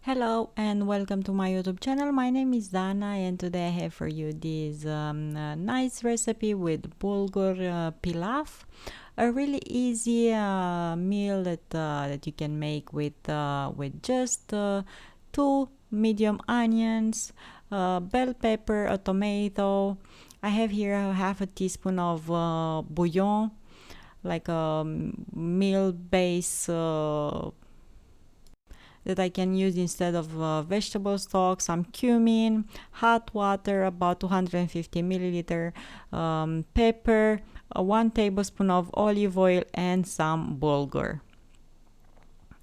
Hello and welcome to my YouTube channel. My name is Dana and today I have for you this nice recipe with Bulgur pilaf. A really easy meal that you can make with just two medium onions, bell pepper, a tomato. I have here half a teaspoon of bouillon, like a meal base that I can use instead of vegetable stock, some cumin, hot water, about 250 milliliter, pepper, 1 tablespoon of olive oil, and some bulgur,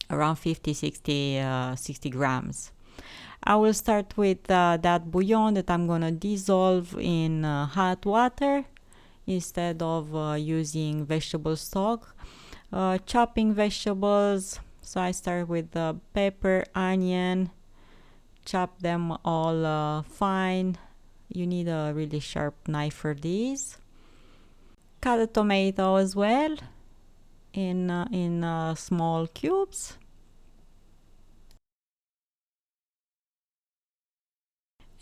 around 60 grams. I will start with that bouillon that I'm gonna dissolve in hot water instead of using vegetable stock. Chopping vegetables. So I start with the pepper, onion, chop them all fine. You need a really sharp knife for these. Cut a tomato as well in small cubes.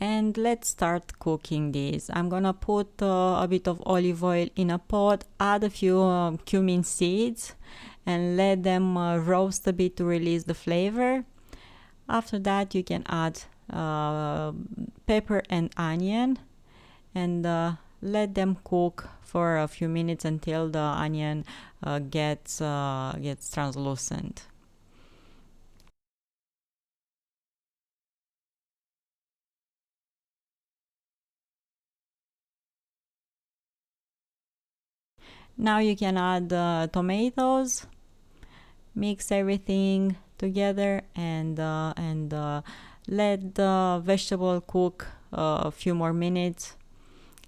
And let's start cooking this. I'm gonna put a bit of olive oil in a pot, add a few cumin seeds, and let them roast a bit to release the flavor. After that, you can add pepper and onion and let them cook for a few minutes until the onion gets translucent. Now you can add tomatoes, mix everything together, and let the vegetable cook a few more minutes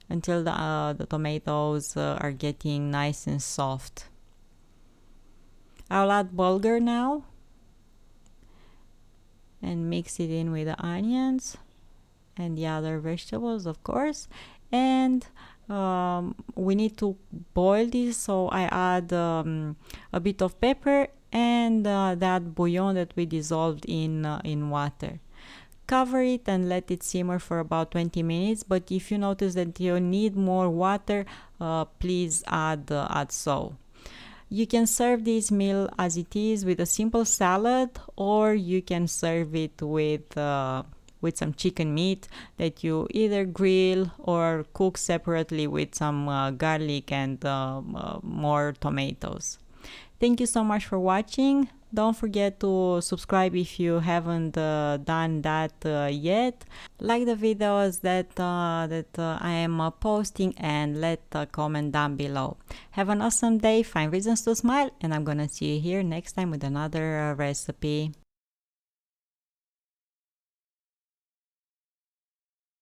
until the tomatoes are getting nice and soft. I'll add bulgur now and mix it in with the onions and the other vegetables, of course. And we need to boil this, so I add a bit of pepper and that bouillon that we dissolved in water. Cover it and let it simmer for about 20 minutes, but if you notice that you need more water, please add so. You can serve this meal as it is with a simple salad, or you can serve it with some chicken meat that you either grill or cook separately with some garlic and more tomatoes. Thank you so much for watching. Don't forget to subscribe if you haven't done that yet. Like the videos that I am posting, and let a comment down below. Have an awesome day, find reasons to smile, and I'm gonna see you here next time with another recipe.